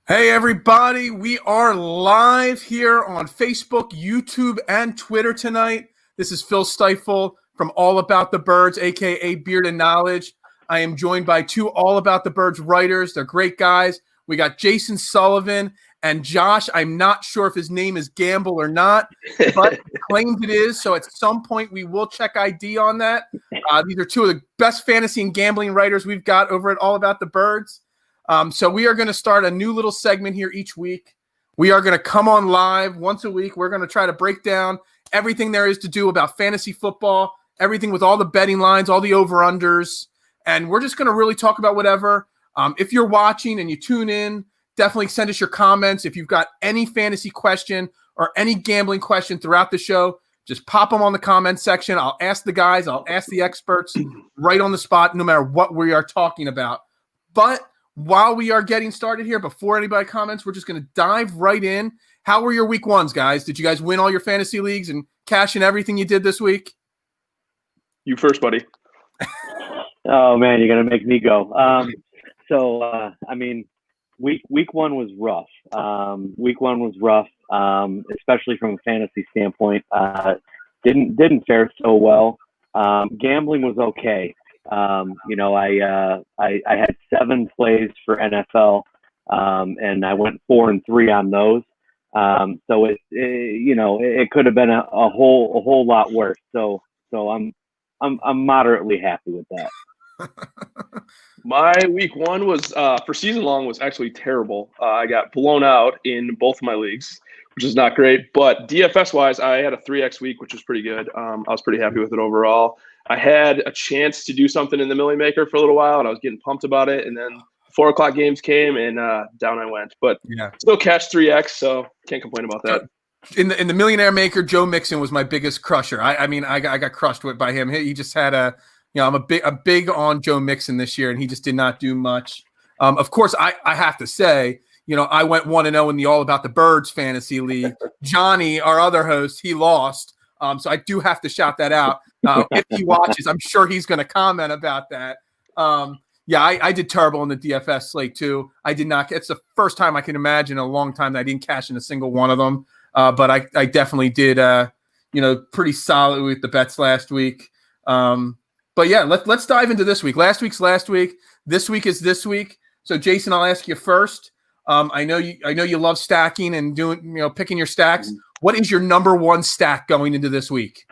Hey everybody, we are live here on Facebook, YouTube, and Twitter tonight. This is Phil Stiefel from All About the Birds, aka Beard and Knowledge. I am joined by two All About the Birds writers. They're great guys. We got Jason Sullivan and Josh. I'm not sure if his name is Gamble or not, but claims it is. So at some point we will check ID on that. These are two of the best fantasy and gambling writers we've got over at All About the Birds. So we are going to start a new little segment here each week. We are going to come on live once a week. We're going to try to break down everything there is to do about fantasy football, everything with all the betting lines, all the over-unders, and we're just going to really talk about whatever. If you're watching and you tune in, definitely send us your comments. If you've got any fantasy question or any gambling question throughout the show, just pop them on the comment section. I'll ask the guys, I'll ask the experts right on the spot, no matter what we are talking about. But while we are getting started here, before anybody comments, we're just going to dive right in. How were your week ones, guys? Did you guys win all your fantasy leagues and cash in everything you did this week? You first, buddy. Oh, man, you're going to make me go. Week one was rough. Week one was rough, especially from a fantasy standpoint. Didn't fare so well. Gambling was okay. I had 7 plays for NFL, and I went 4-3 on those. So it could have been a whole lot worse. So I'm moderately happy with that. My week one was for season long was actually terrible. I got blown out in both of my leagues, which is not great. But DFS wise, I had a 3x week, which was pretty good. I was pretty happy with it overall. I had a chance to do something in the Millie Maker for a little while, and I was getting pumped about it. And then 4 o'clock games came, and down I went. But still cashed 3x, so can't complain about that. In the Millionaire Maker, Joe Mixon was my biggest crusher. I got crushed by him. He just had I'm big on Joe Mixon this year, and he just did not do much. Of course, I have to say, I went 1-0 in the All About the Birds fantasy league. Johnny, our other host, he lost. So I do have to shout that out. If he watches, I'm sure he's going to comment about that. I did terrible in the DFS slate too. I did not. It's the first time I can imagine in a long time that I didn't cash in a single one of them. But I definitely did, pretty solid with the bets last week. But yeah, let's dive into this week. Last week's last week. This week is this week. So Jason, I'll ask you first. I know you love stacking and doing, picking your stacks. What is your number one stack going into this week?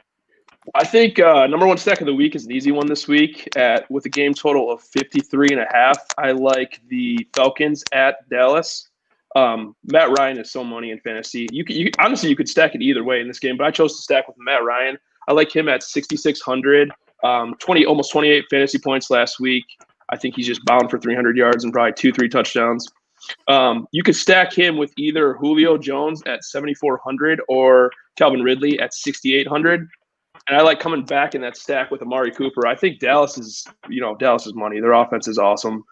I think number one stack of the week is an easy one this week with a game total of 53.5. I like the Falcons at Dallas. Matt Ryan is so money in fantasy. You honestly, you could stack it either way in this game, but I chose to stack with Matt Ryan. I like him at 6,600, almost 28 fantasy points last week. I think he's just bound for 300 yards and probably 2-3 touchdowns. You could stack him with either Julio Jones at 7,400 or Calvin Ridley at 6,800. And I like coming back in that stack with Amari Cooper. I think Dallas is money. Their offense is awesome.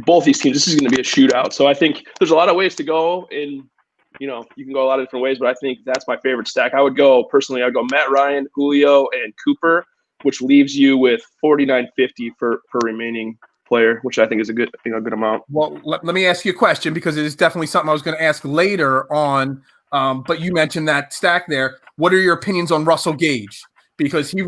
Both these teams, this is going to be a shootout. So I think there's a lot of ways to go you can go a lot of different ways, but I think that's my favorite stack. I'd go Matt Ryan, Julio, and Cooper, which leaves you with 49.50 per remaining player, which I think is a good amount. Well, let me ask you a question because it is definitely something I was going to ask later on. But you mentioned that stack there. What are your opinions on Russell Gage? Because he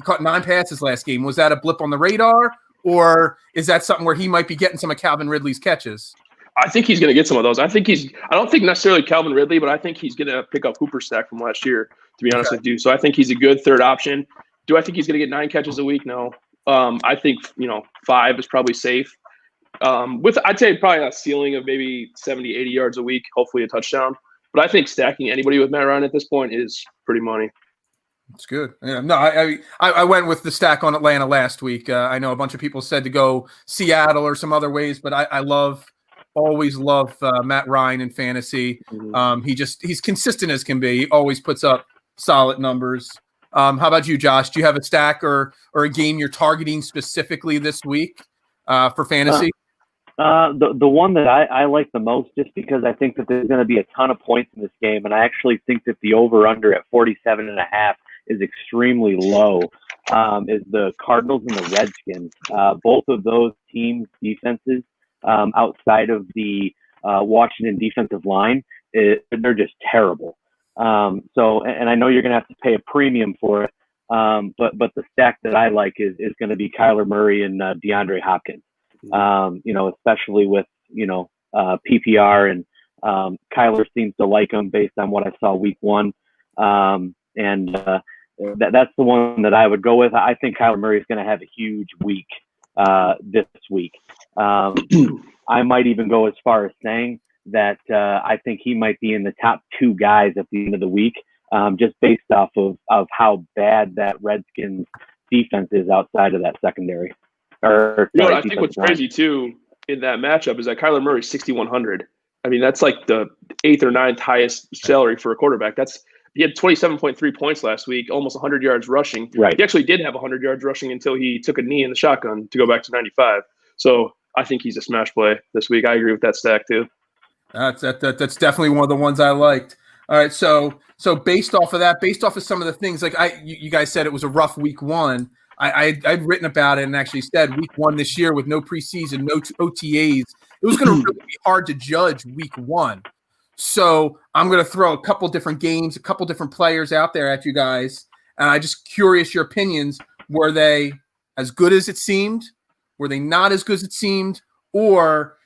caught 9 passes last game. Was that a blip on the radar, or is that something where he might be getting some of Calvin Ridley's catches? I think he's going to get some of those. I don't think necessarily Calvin Ridley, but I think he's going to pick up Hooper's stack from last year, to be honest with you. So I think he's a good third option. Do I think he's going to get 9 catches a week? No. I think 5 is probably safe. I'd say probably a ceiling of maybe 70, 80 yards a week, hopefully a touchdown. But I think stacking anybody with Matt Ryan at this point is pretty money. It's good. Yeah, no, I went with the stack on Atlanta last week. I know a bunch of people said to go Seattle or some other ways, but I always love Matt Ryan in fantasy. He's consistent as can be. He always puts up solid numbers. How about you, Josh? Do you have a stack or a game you're targeting specifically this week for fantasy? The one that I like the most, just because I think that there's going to be a ton of points in this game, and I actually think that the over-under at 47.5 is extremely low, is the Cardinals and the Redskins. Both of those teams' defenses, outside of the Washington defensive line, they're just terrible. And I know you're going to have to pay a premium for it. But the stack that I like is going to be Kyler Murray and DeAndre Hopkins. Especially with PPR, and Kyler seems to like him based on what I saw week one. That's the one that I would go with. I think Kyler Murray is going to have a huge week this week. I might even go as far as saying that I think he might be in the top two guys at the end of the week, just based off of how bad that Redskins defense is outside of that secondary. I think what's crazy too in that matchup is that Kyler Murray's 6,100. I mean, that's like the 8th or 9th highest salary for a quarterback. He had 27.3 points last week, almost 100 yards rushing. Right. He actually did have 100 yards rushing until he took a knee in the shotgun to go back to 95. So I think he's a smash play this week. I agree with that stack too. That's definitely one of the ones I liked. All right, so based off of that, based off of some of the things, like you guys said, it was a rough week one. I'd written about it and actually said week one this year with no preseason, no OTAs, it was going to really be hard to judge week one. So I'm going to throw a couple different games, a couple different players out there at you guys, and I'm just curious your opinions. Were they as good as it seemed? Were they not as good as it seemed? Or,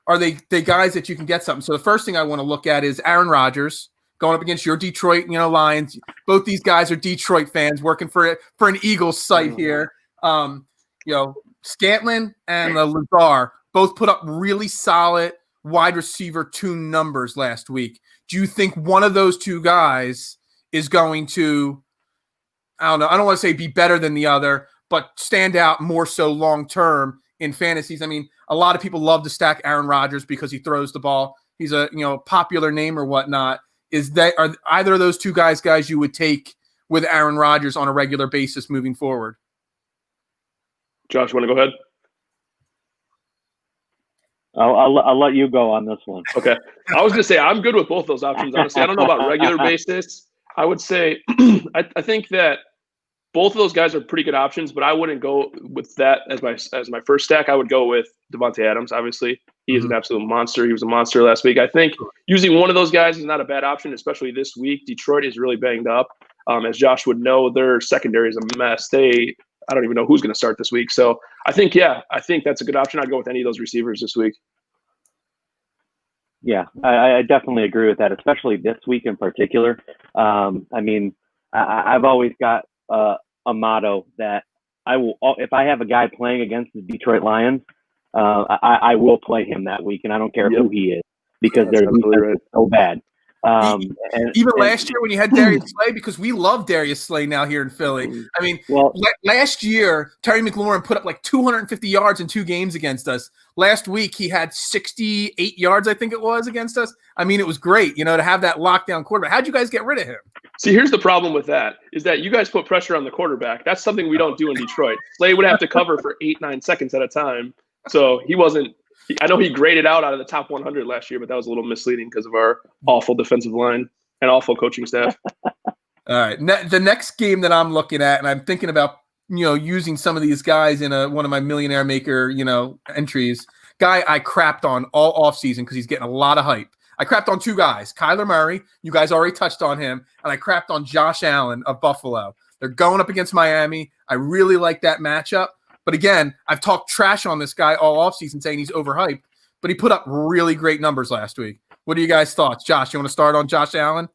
are they guys that you can get something? So the first thing I want to look at is Aaron Rodgers going up against your Detroit, Lions. Both these guys are Detroit fans working for an Eagles site here. Scantlin and Lazar both put up really solid wide receiver 2 numbers last week. Do you think one of those two guys is going to, I don't want to say be better than the other, but stand out more so long-term in fantasies? I mean, a lot of people love to stack Aaron Rodgers because he throws the ball. He's a popular name or whatnot. Are either of those two guys you would take with Aaron Rodgers on a regular basis moving forward? Josh, want to go ahead? I'll let you go on this one. Okay. I was going to say I'm good with both those options, honestly. I don't know about regular basis. I would say I think that both of those guys are pretty good options, but I wouldn't go with that as my first stack. I would go with Devontae Adams, obviously. He is an absolute monster. He was a monster last week. I think using one of those guys is not a bad option, especially this week. Detroit is really banged up. As Josh would know, their secondary is a mess. I don't even know who's going to start this week. So I think that's a good option. I'd go with any of those receivers this week. Yeah, I definitely agree with that, especially this week in particular. I've always got a motto that if I have a guy playing against the Detroit Lions, I will play him that week, and I don't care who he is, because their defense is so bad. Even last year when you had Darius Slay, because we love Darius Slay now here in Philly. I mean, last year, Terry McLaurin put up like 250 yards in 2 games against us. Last week, he had 68 yards, I think it was, against us. I mean, it was great, to have that lockdown quarterback. How'd you guys get rid of him? See, here's the problem with that, is that you guys put pressure on the quarterback. That's something we don't do in Detroit. Slay would have to cover for 8-9 seconds at a time. So he wasn't – I know he graded out of the top 100 last year, but that was a little misleading because of our awful defensive line and awful coaching staff. All right. The next game that I'm looking at, and I'm thinking about, using some of these guys in one of my Millionaire Maker, entries, guy I crapped on all offseason because he's getting a lot of hype. I crapped on 2 guys, Kyler Murray. You guys already touched on him. And I crapped on Josh Allen of Buffalo. They're going up against Miami. I really like that matchup. But again, I've talked trash on this guy all offseason saying he's overhyped, but he put up really great numbers last week. What are you guys' thoughts? Josh, you want to start on Josh Allen?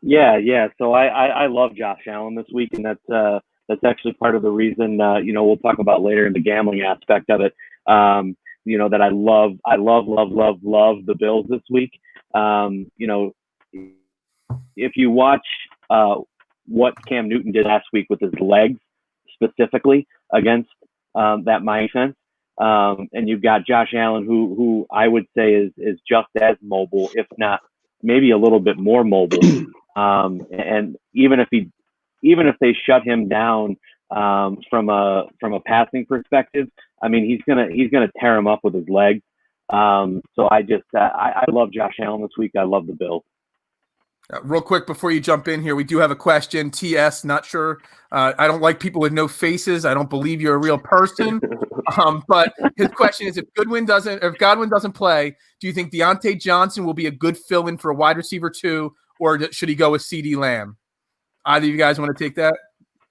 Yeah. So I love Josh Allen this week, and that's actually part of the reason, we'll talk about later in the gambling aspect of it, that I love the Bills this week. If you watch what Cam Newton did last week with his legs specifically against that Miami defense, and you've got Josh Allen, who I would say is just as mobile, if not maybe a little bit more mobile. And even if they shut him down from a passing perspective, I mean, he's gonna tear him up with his legs. So I love Josh Allen this week. I love the Bills. Real quick before you jump in here, we do have a question. TS, not sure. I don't like people with no faces. I don't believe you're a real person. But his question is: if Godwin doesn't play, do you think Deontay Johnson will be a good fill-in for a wide receiver 2, or should he go with CeeDee Lamb? Either of you guys want to take that?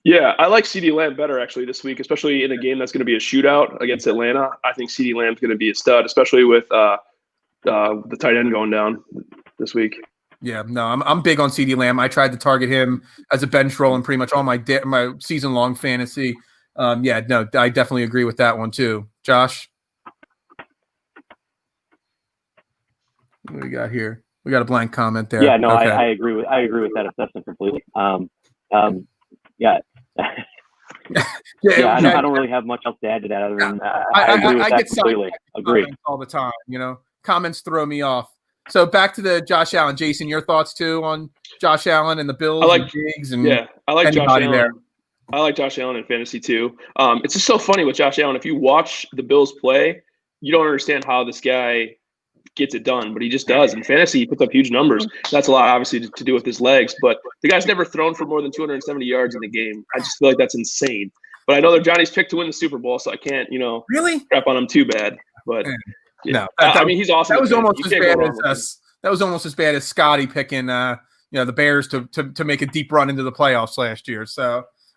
Yeah, I like CeeDee Lamb better actually this week, especially in a game that's going to be a shootout against Atlanta. I think CeeDee Lamb's going to be a stud, especially with the tight end going down this week. Yeah, no, I'm big on CeeDee Lamb. I tried to target him as a bench role in pretty much all my season long fantasy. Yeah, no, I definitely agree with that one too. Josh, what do we got here? We got a blank comment there. Yeah, no, okay. I agree with that assessment completely. Yeah. I don't really have much else to add to that other than I agree with that completely. Agree all the time. Comments throw me off. So back to the Josh Allen. Jason, your thoughts too on Josh Allen and the Bills and Diggs and I like Josh Allen. There. I like Josh Allen in fantasy too. It's just so funny with Josh Allen. If you watch the Bills play, you don't understand how this guy gets it done, but he just does. In fantasy, he puts up huge numbers. That's a lot, obviously, to do with his legs, but the guy's never thrown for more than 270 yards in the game. I just feel like that's insane. But I know they're Johnny's pick to win the Super Bowl, so I can't, really crap on him too bad. But no, I mean, he's awesome. That was almost as bad as that was almost as bad as Scotty picking, the Bears to make a deep run into the playoffs last year.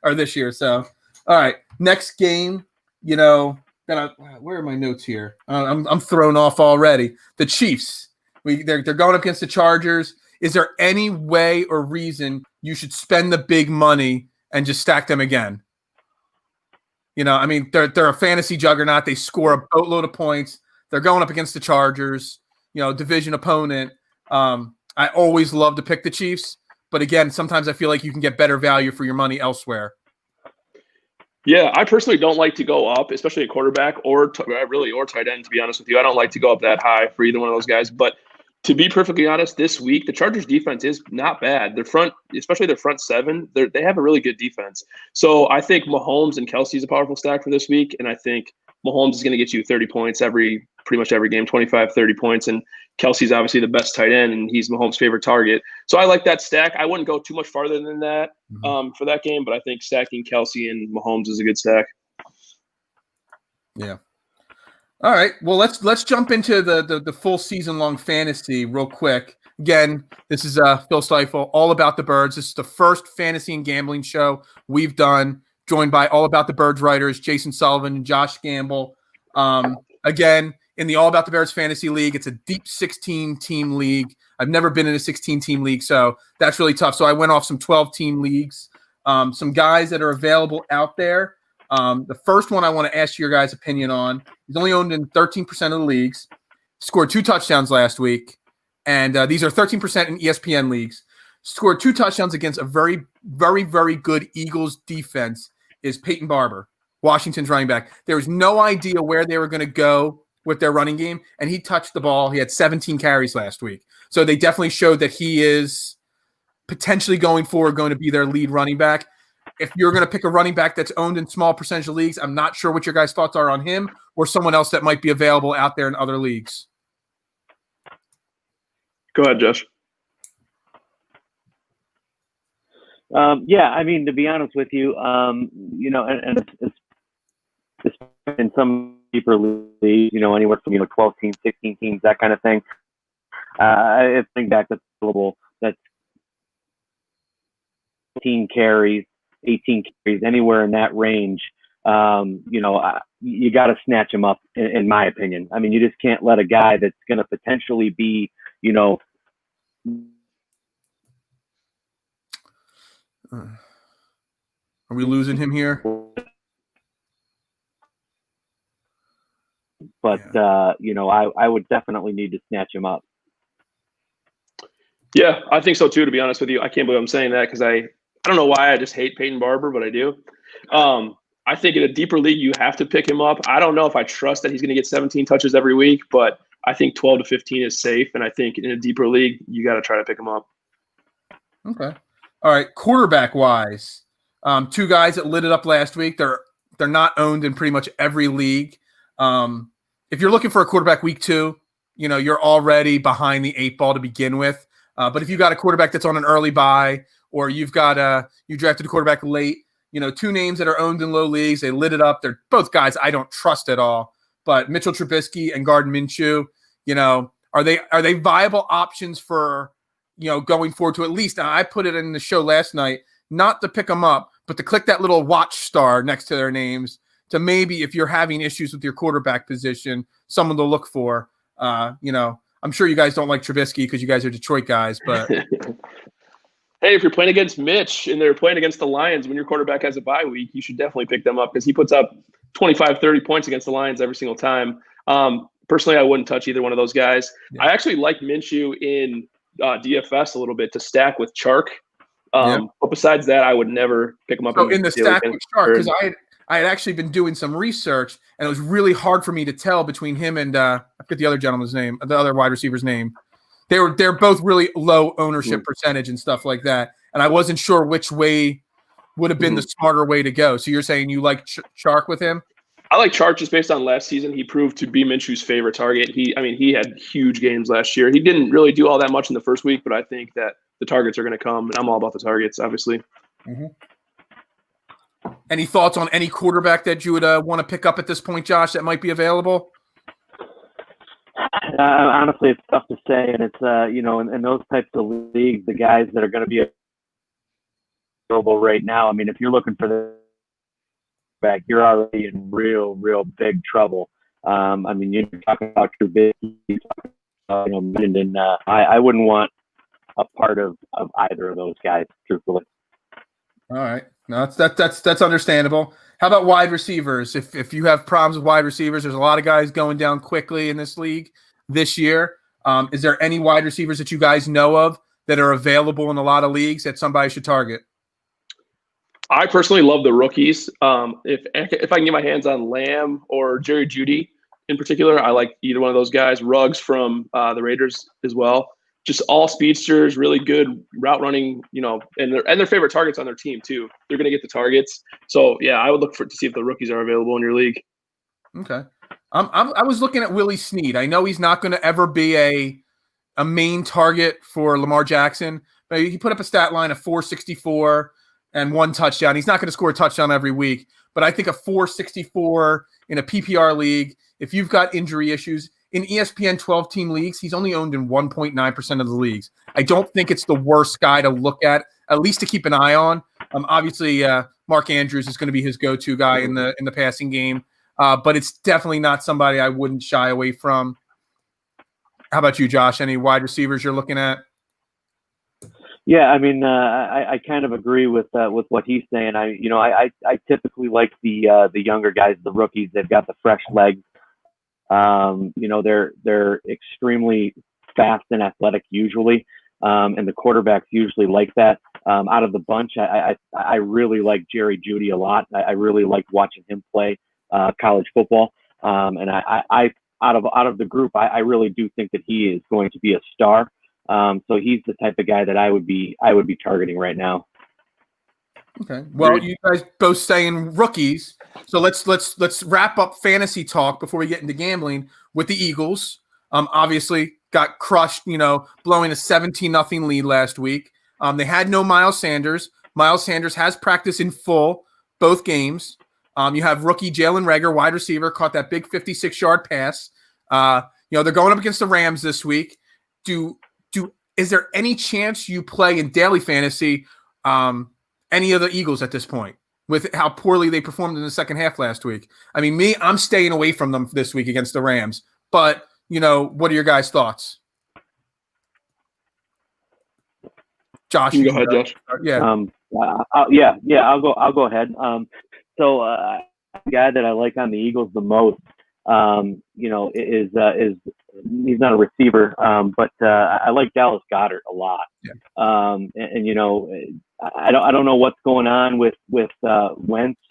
Or this year. So, all right, next game. Where are my notes here? I'm thrown off already. The Chiefs. They're going up against the Chargers. Is there any way or reason you should spend the big money and just stack them again? I mean, they're a fantasy juggernaut. They score a boatload of points. They're going up against the Chargers, division opponent. I always love to pick the Chiefs, but again, sometimes I feel like you can get better value for your money elsewhere. Yeah, I personally don't like to go up, especially a quarterback or tight end, to be honest with you. I don't like to go up that high for either one of those guys. But to be perfectly honest, this week, the Chargers defense is not bad. Their front, especially their front seven, they have a really good defense. So I think Mahomes and Kelsey is a powerful stack for this week. And I think Mahomes is going to get you 30 points pretty much every game, 25, 30 points. And Kelsey's obviously the best tight end, and he's Mahomes' favorite target. So I like that stack. I wouldn't go too much farther than that for that game, but I think stacking Kelsey and Mahomes is a good stack. Yeah. All right. Well, let's jump into the full season long fantasy real quick. Again, this is Phil Stiefel, All About the Birds. This is the first fantasy and gambling show we've done, joined by All About the Birds writers Jason Sullivan and Josh Gamble. Again, in the All About the Birds Fantasy League, it's a deep 16-team league. I've never been in a 16-team league, so that's really tough. So I went off some 12-team leagues, some guys that are available out there. The first one I want to ask your guys' opinion on. He's only owned in 13% of the leagues, scored 2 touchdowns last week, and these are 13% in ESPN leagues. Scored 2 touchdowns against a very, very, very good Eagles defense is Peyton Barber, Washington's running back. There was no idea where they were going to go with their running game, and he touched the ball. He had 17 carries last week. So they definitely showed that he is potentially going to be their lead running back. If you're going to pick a running back that's owned in small percentage of leagues, I'm not sure what your guys' thoughts are on him or someone else that might be available out there in other leagues. Go ahead, Josh. Yeah, I mean, to be honest with you, and it's in some deeper leagues, anywhere from 12 teams, 16 teams, that kind of thing. I think that's available. That's 18 carries, anywhere in that range. You got to snatch him up, in my opinion. I mean, you just can't let a guy that's going to potentially be, Are we losing him here? But I would definitely need to snatch him up. Yeah, I think so too, to be honest with you. I can't believe I'm saying that because I don't know why I just hate Peyton Barber, but I do. I think in a deeper league, you have to pick him up. I don't know if I trust that he's going to get 17 touches every week, but I think 12 to 15 is safe. And I think in a deeper league, you got to try to pick him up. Okay. All right. Quarterback wise, 2 guys that lit it up last week. They're not owned in pretty much every league. If you're looking for a quarterback week 2, you're already behind the 8 ball to begin with. But if you got a quarterback that's on an early bye, or you drafted a quarterback late, two names that are owned in low leagues, they lit it up. They're both guys I don't trust at all. But Mitchell Trubisky and Gardner Minshew, are they viable options for going forward to at least? Now, I put it in the show last night, not to pick them up, but to click that little watch star next to their names to maybe, if you're having issues with your quarterback position, someone to look for. I'm sure you guys don't like Trubisky because you guys are Detroit guys, but hey, if you're playing against Mitch and they're playing against the Lions when your quarterback has a bye week, you should definitely pick them up because he puts up 25, 30 points against the Lions every single time. Personally, I wouldn't touch either one of those guys. Yeah. I actually like Minshew in DFS a little bit to stack with Chark. But besides that, I would never pick him up. So in the stack with Chark, because I had actually been doing some research, and it was really hard for me to tell between him and I forget the other gentleman's name, the other wide receiver's name. They're both really low ownership percentage and stuff like that, and I wasn't sure which way would have been the smarter way to go. So you're saying you like Chark with him? I like Chark just based on last season. He proved to be Minshew's favorite target. He had huge games last year. He didn't really do all that much in the first week, but I think that the targets are going to come, and I'm all about the targets, obviously. Mm-hmm. Any thoughts on any quarterback that you would want to pick up at this point, Josh, that might be available? Honestly, it's tough to say, and it's in those types of leagues, the guys that are going to be available right now. I mean, if you're looking for the back, you're already in real big trouble. I mean, you're talking about Trubisky, and I wouldn't want a part of either of those guys, truthfully. All right, no, that's understandable. How about wide receivers? If you have problems with wide receivers, there's a lot of guys going down quickly in this league this year. Is there any wide receivers that you guys know of that are available in a lot of leagues that somebody should target? I personally love the rookies. If I can get my hands on Lamb or Jerry Jeudy in particular, I like either one of those guys. Ruggs from the Raiders as well. Just all speedsters, really good route running, and their favorite targets on their team too. They're going to get the targets. So yeah, I would look to see if the rookies are available in your league. Okay, I was looking at Willie Snead. I know he's not going to ever be a main target for Lamar Jackson, but he put up a stat line of 464 and 1 touchdown. He's not going to score a touchdown every week, but I think a 464 in a PPR league, if you've got injury issues. In ESPN 12-team leagues, he's only owned in 1.9% of the leagues. I don't think it's the worst guy to look at least to keep an eye on. Obviously, Mark Andrews is going to be his go-to guy in the passing game, but it's definitely not somebody I wouldn't shy away from. How about you, Josh? Any wide receivers you're looking at? Yeah, I mean, I kind of agree with what he's saying. I typically like the younger guys, the rookies. They've got the fresh legs. They're extremely fast and athletic usually, and the quarterbacks usually like that. Out of the bunch, I really like Jerry Jeudy a lot. I really like watching him play college football. And I out of the group, I really do think that he is going to be a star. So he's the type of guy that I would be targeting right now. Okay. Well, you guys both saying rookies, so let's wrap up fantasy talk before we get into gambling with the Eagles. Obviously got crushed, blowing a 17-0 lead last week. They had no Miles Sanders. Miles Sanders has practiced in full both games. You have rookie Jalen Reagor, wide receiver, caught that big 56-yard pass. They're going up against the Rams this week. Is there any chance you play in daily fantasy any of the Eagles at this point with how poorly they performed in the second half last week? I mean, I'm staying away from them this week against the Rams, but what are your guys' thoughts? Josh, you go ahead, Josh. Yeah. I'll go ahead. So the guy that I like on the Eagles the most, is he's not a receiver, but I like Dallas Goedert a lot. Yeah. I don't know what's going on with Wentz.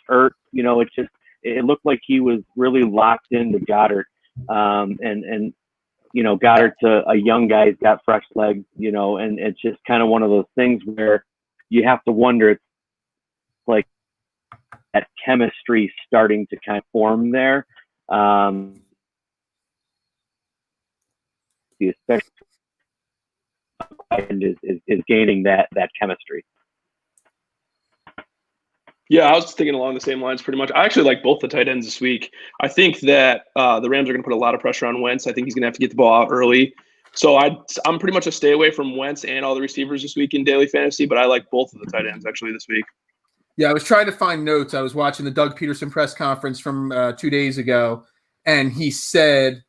It looked like he was really locked into Goddard, and Goddard's a young guy. He's got fresh legs, and it's just kind of one of those things where you have to wonder. It's like that chemistry starting to kind of form there. Especially end is gaining that chemistry. Yeah, I was thinking along the same lines pretty much. I actually like both the tight ends this week. I think that the Rams are going to put a lot of pressure on Wentz. I think he's going to have to get the ball out early. So I'm pretty much a stay away from Wentz and all the receivers this week in daily fantasy, but I like both of the tight ends actually this week. Yeah, I was trying to find notes. I was watching the Doug Peterson press conference from 2 days ago, and he said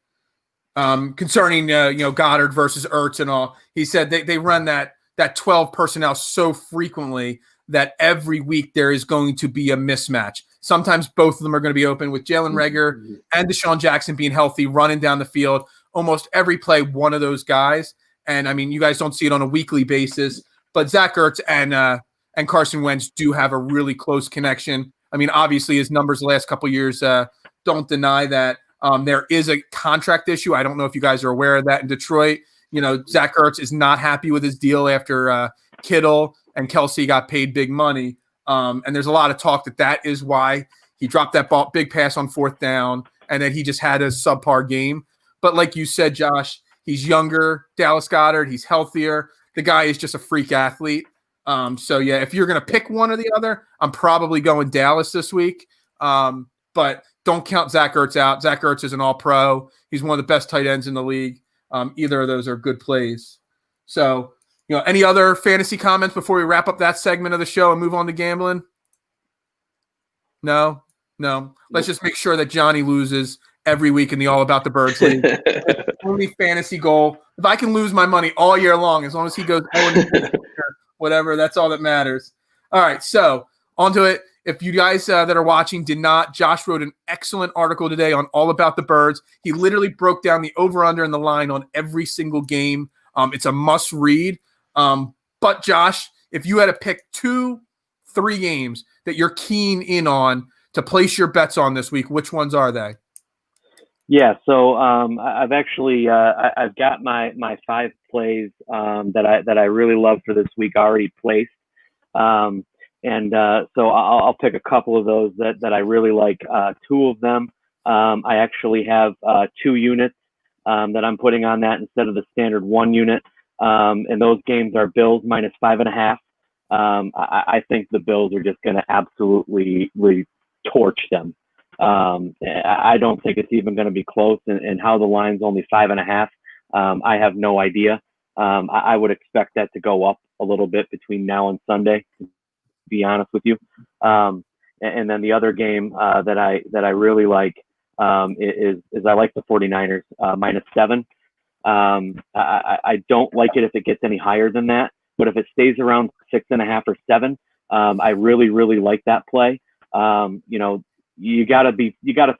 concerning Goddard versus Ertz and all, he said they run that 12 personnel so frequently that every week there is going to be a mismatch. Sometimes both of them are going to be open with Jalen Reagor and Deshaun Jackson being healthy, running down the field. Almost every play, one of those guys. And, I mean, you guys don't see it on a weekly basis, but Zach Ertz and Carson Wentz do have a really close connection. I mean, obviously his numbers the last couple of years don't deny that. There is a contract issue. I don't know if you guys are aware of that in Detroit. Zach Ertz is not happy with his deal after Kittle and Kelsey got paid big money. And there's a lot of talk that is why he dropped that big pass on 4th down and that he just had a subpar game. But like you said, Josh, he's younger, Dallas Goedert, he's healthier. The guy is just a freak athlete. So, yeah, if you're going to pick one or the other, I'm probably going Dallas this week. But don't count Zach Ertz out. Zach Ertz is an all-pro. He's one of the best tight ends in the league. Either of those are good plays. So, any other fantasy comments before we wrap up that segment of the show and move on to gambling? No. Let's just make sure that Johnny loses every week in the All About the Birds League. Only fantasy goal. If I can lose my money all year long, as long as he goes whatever, that's all that matters. All right, so onto it. If you guys that are watching did not, Josh wrote an excellent article today on All About the Birds. He literally broke down the over-under and the line on every single game. It's a must-read. But, Josh, if you had to pick 2-3 games that you're keen in on to place your bets on this week, which ones are they? Yeah, so I've actually I've got my 5 plays that I really love for this week already placed, so I'll pick a couple of those that I really like. 2 of them I actually have 2 units that I'm putting on that instead of the standard 1 unit, and those games are Bills minus 5.5. I think the Bills are just going to absolutely torch them. I don't think it's even going to be close, and how the line's only 5.5. I have no idea. I would expect that to go up a little bit between now and Sunday, to be honest with you. And then the other game that I really like is I like the 49ers minus 7. I don't like it if it gets any higher than that, but if it stays around 6.5 or 7, I really like that play. You gotta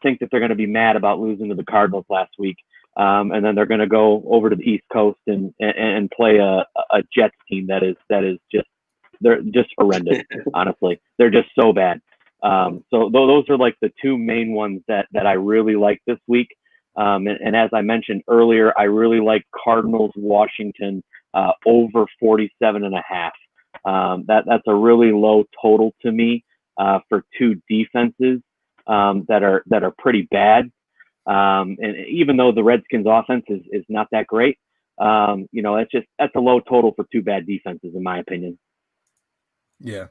think that they're going to be mad about losing to the Cardinals last week, and then they're going to go over to the East Coast and play a Jets team that is they're just horrendous. Honestly, they're just so bad. So those are like the 2 main ones that I really like this week. And as I mentioned earlier, I really like Cardinals Washington over 47.5. That's a really low total to me for 2 defenses that are pretty bad. And even though the Redskins offense is not that great, that's a low total for 2 bad defenses, in my opinion. Yeah,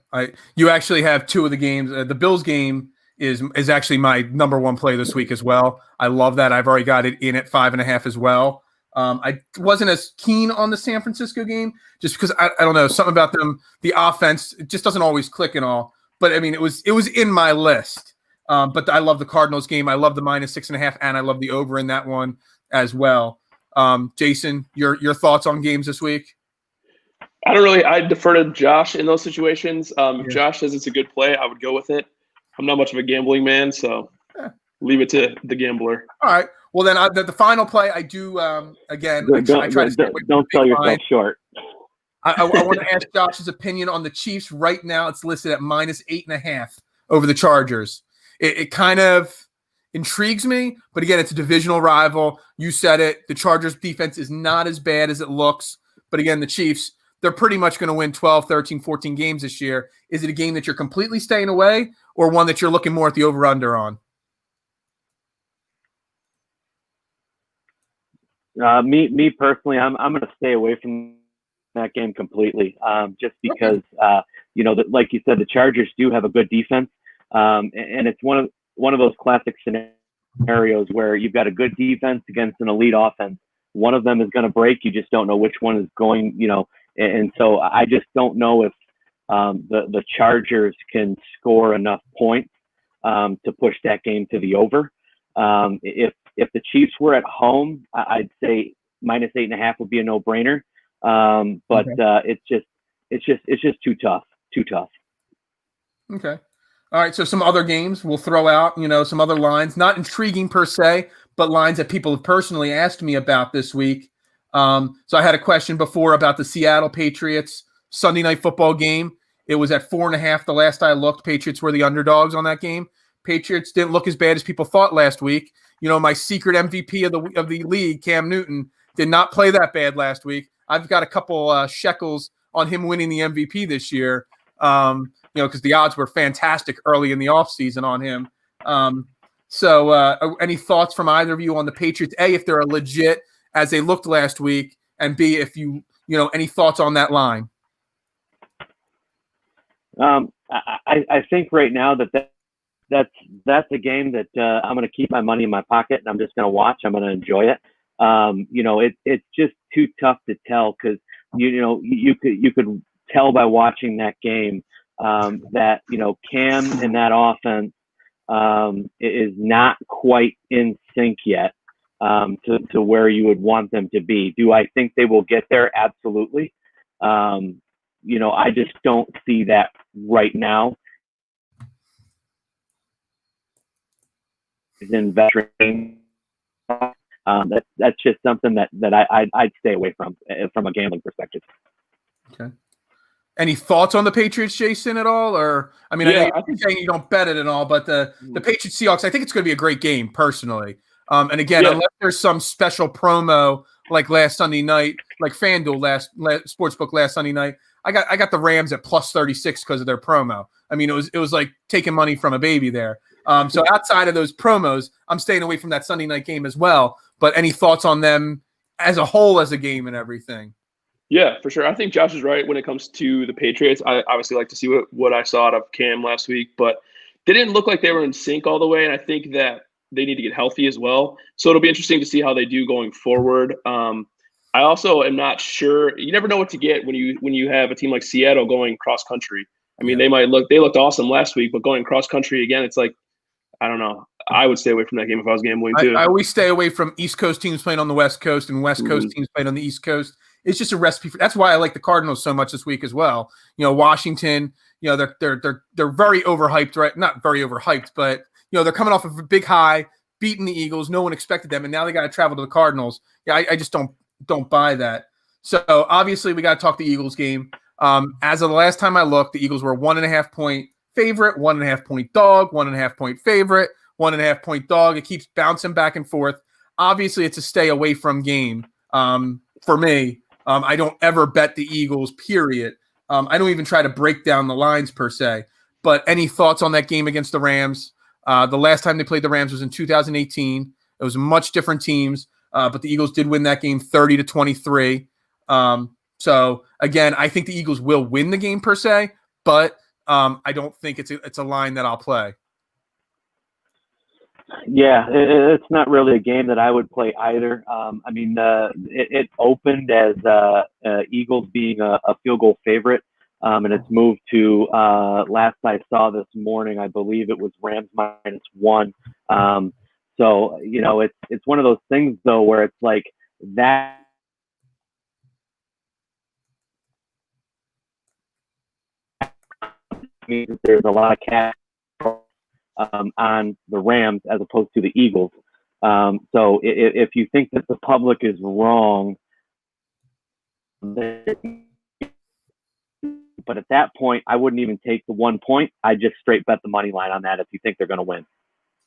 you actually have 2 of the games. The Bills game is actually my number 1 play this week as well. I love that. I've already got it in at 5.5 as well. I wasn't as keen on the San Francisco game just because I don't know, something about them. The offense, it just doesn't always click and all. But I mean, it was in my list. But I love the Cardinals game. I love the minus 6.5, and I love the over in that one as well. Jason, your thoughts on games this week? I defer to Josh in those situations. If Josh says it's a good play, I would go with it. I'm not much of a gambling man, so leave it to the gambler. All right. Well, then the final play I do, again, I try to stay away from don't sell yourself line. short. I want to ask Josh's opinion on the Chiefs. Right now, it's listed at minus 8.5 over the Chargers. It kind of intrigues me, but again, it's a divisional rival. You said it. The Chargers defense is not as bad as it looks. But again, the Chiefs, they're pretty much going to win 12, 13, 14 games this year. Is it a game that you're completely staying away or one that you're looking more at the over-under on? Me personally, I'm going to stay away from that game completely, just because like you said, the Chargers do have a good defense, and it's one of those classic scenarios where you've got a good defense against an elite offense. One of them is going to break. You just don't know which one is going. And so I just don't know if the Chargers can score enough points to push that game to the over. If the Chiefs were at home, I'd say -8.5 would be a no-brainer. But okay. It's just too tough. Okay. All right. So some other games we'll throw out, some other lines, not intriguing per se, but lines that people have personally asked me about this week. So I had a question before about the Seattle Patriots Sunday night football game. It was at 4.5 the last I looked. Patriots were the underdogs on that game. Patriots didn't look as bad as people thought last week. My secret MVP of the league, Cam Newton, did not play that bad last week. I've got a couple shekels on him winning the MVP this year, because the odds were fantastic early in the offseason on him. So any thoughts from either of you on the Patriots? A, if they're legit as they looked last week, and B, if any thoughts on that line? I think right now that's a game that I'm going to keep my money in my pocket and I'm just going to watch. I'm going to enjoy it. It's just too tough to tell because you could tell by watching that game that Cam and that offense is not quite in sync yet to where you would want them to be. Do I think they will get there? Absolutely. I just don't see that right now. In veteran, that's just something that I'd stay away from a gambling perspective. Okay. Any thoughts on the Patriots, Jason, at all? Or I know you're saying you don't bet it at all, but the Patriots Seahawks, I think it's going to be a great game personally. And again, unless there's some special promo like last Sunday night, like FanDuel last Sportsbook last Sunday night, I got the Rams at +36 because of their promo. It was like taking money from a baby there. So outside of those promos, I'm staying away from that Sunday night game as well. But any thoughts on them as a whole, as a game and everything? Yeah, for sure. I think Josh is right when it comes to the Patriots. I obviously like to see what I saw out of Cam last week, but they didn't look like they were in sync all the way. And I think that they need to get healthy as well. So it'll be interesting to see how they do going forward. I also am not sure. You never know what to get when you have a team like Seattle going cross country. They looked awesome last week, but going cross country again, it's like, I don't know. I would stay away from that game if I was gambling too. I always stay away from East Coast teams playing on the West Coast and West Coast teams playing on the East Coast. It's just a recipe that's why I like the Cardinals so much this week as well. Washington, they're very overhyped, right? Not very overhyped, but they're coming off of a big high, beating the Eagles. No one expected them, and now they got to travel to the Cardinals. Yeah, I just don't buy that. So obviously we got to talk the Eagles game. As of the last time I looked, the Eagles were 1.5 point favorite, 1.5 point dog, 1.5 point favorite, 1.5 point dog. It keeps bouncing back and forth. Obviously, it's a stay away from game for me. I don't ever bet the Eagles, period. I don't even try to break down the lines per se. But any thoughts on that game against the Rams? The last time they played the Rams was in 2018. It was much different teams, but the Eagles did win that game 30-23. So again, I think the Eagles will win the game per se, but I don't think it's a line that I'll play. Yeah, it's not really a game that I would play either. It opened as Eagles being a field goal favorite, and it's moved to last I saw this morning, I believe it was Rams -1. So it's one of those things though where it's like that. Means there's a lot of cash on the Rams as opposed to the Eagles. So if you think that the public is wrong, but at that point, I wouldn't even take the 1 point. I just straight bet the money line on that if you think they're going to win.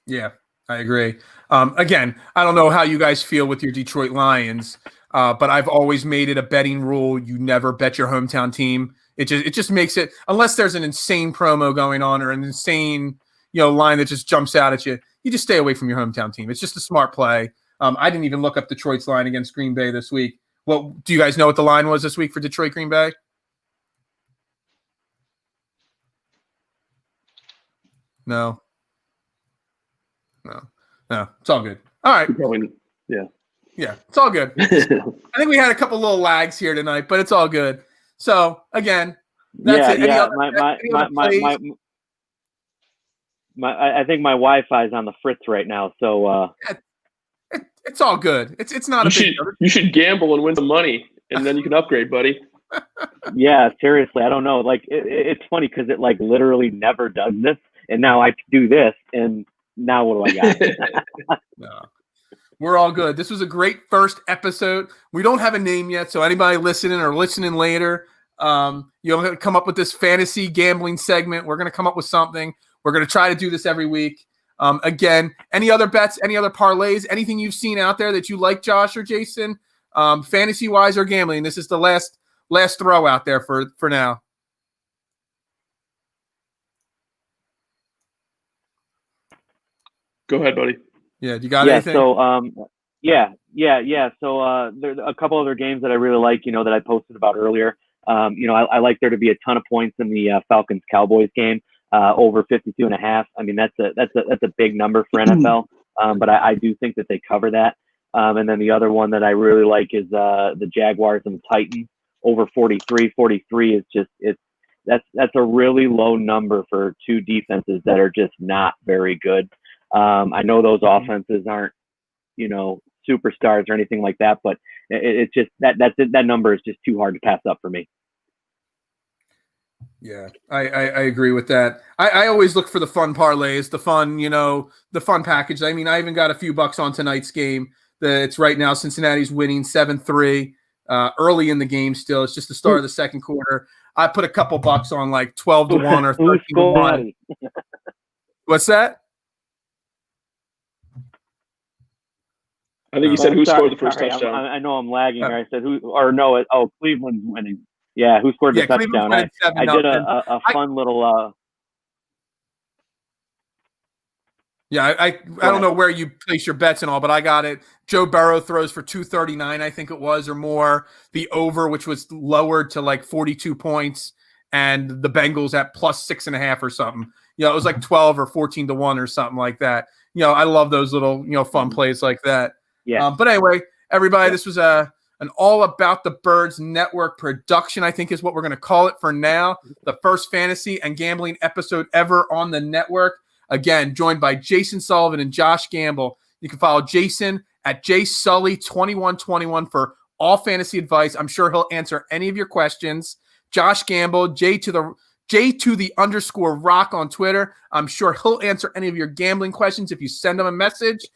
Yeah, I agree. Again, I don't know how you guys feel with your Detroit Lions, but I've always made it a betting rule. You never bet your hometown team. It just makes it, unless there's an insane promo going on or an insane line that just jumps out at you, you just stay away from your hometown team. It's just a smart play. I didn't even look up Detroit's line against Green Bay this week What do you guys know what the line was this week for Detroit Green Bay? No. It's all good. All right. Yeah, it's all good. I think we had a couple little lags here tonight, but it's all good. So again, that's it. I think my Wi-Fi is on the fritz right now, so it's all good. It's not a big deal. You should gamble and win some money, and then you can upgrade, buddy. Yeah, seriously, I don't know. Like it's funny because it like literally never does this, and now I do this, and now what do I got? No. We're all good. This was a great first episode. We don't have a name yet, so anybody listening or listening later, you're going to come up with this fantasy gambling segment. We're going to come up with something. We're going to try to do this every week. Again, any other bets, any other parlays, anything you've seen out there that you like, Josh or Jason, fantasy-wise or gambling? This is the last throw out there for now. Go ahead, buddy. Yeah, you got anything? So, So there's a couple other games that I really like, that I posted about earlier. I like there to be a ton of points in the Falcons-Cowboys game, over 52.5. I mean, that's a big number for NFL, but I do think that they cover that. And then the other one that I really like is the Jaguars and the Titans over 43. 43 is just that's a really low number for two defenses that are just not very good. I know those offenses aren't, superstars or anything like that, but it's just that number is just too hard to pass up for me. Yeah, I agree with that. I always look for the fun parlays, the fun package. I mean, I even got a few bucks on tonight's game. It's right now Cincinnati's winning 7-3 early in the game still. It's just the start of the second quarter. I put a couple bucks on like 12-1 or 13-1. What's that? I think you said who scored the first touchdown. I know I'm lagging here. I said who, or no, Cleveland's winning. Yeah, who scored the touchdown? I did a fun little. Yeah, I don't know where you place your bets and all, but I got it. Joe Burrow throws for 239, I think it was, or more. The over, which was lowered to like 42 points, and the Bengals at plus 6.5 or something. It was like 12 or 14-1 or something like that. I love those little fun plays like that. Yeah. But anyway, everybody, this was an All About the Birds Network production, I think is what we're going to call it for now. The first fantasy and gambling episode ever on the network. Again, joined by Jason Sullivan and Josh Gamble. You can follow Jason at jsully2121 for all fantasy advice. I'm sure he'll answer any of your questions. Josh Gamble, J to the _rock on Twitter. I'm sure he'll answer any of your gambling questions if you send them a message.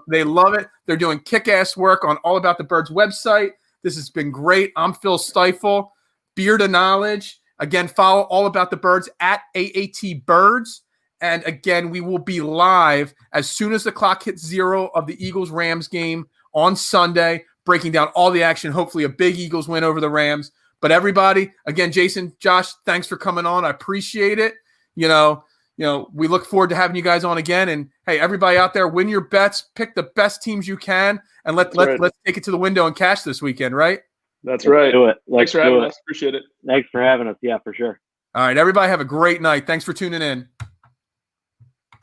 They love it. They're doing kick-ass work on All About the Birds website. This has been great. I'm Phil Stiefel, Beard of Knowledge. Again, follow All About the Birds at AAT Birds. And again, we will be live as soon as the clock hits 0 of the Eagles-Rams game on Sunday, breaking down all the action. Hopefully a big Eagles win over the Rams. But everybody, again, Jason, Josh, thanks for coming on. I appreciate it. We look forward to having you guys on again. And hey, everybody out there, win your bets, pick the best teams you can, and let's take it to the window and cash this weekend, right? That's right. Do it. Thanks for having us. Appreciate it. Thanks for having us. Yeah, for sure. All right, everybody have a great night. Thanks for tuning in.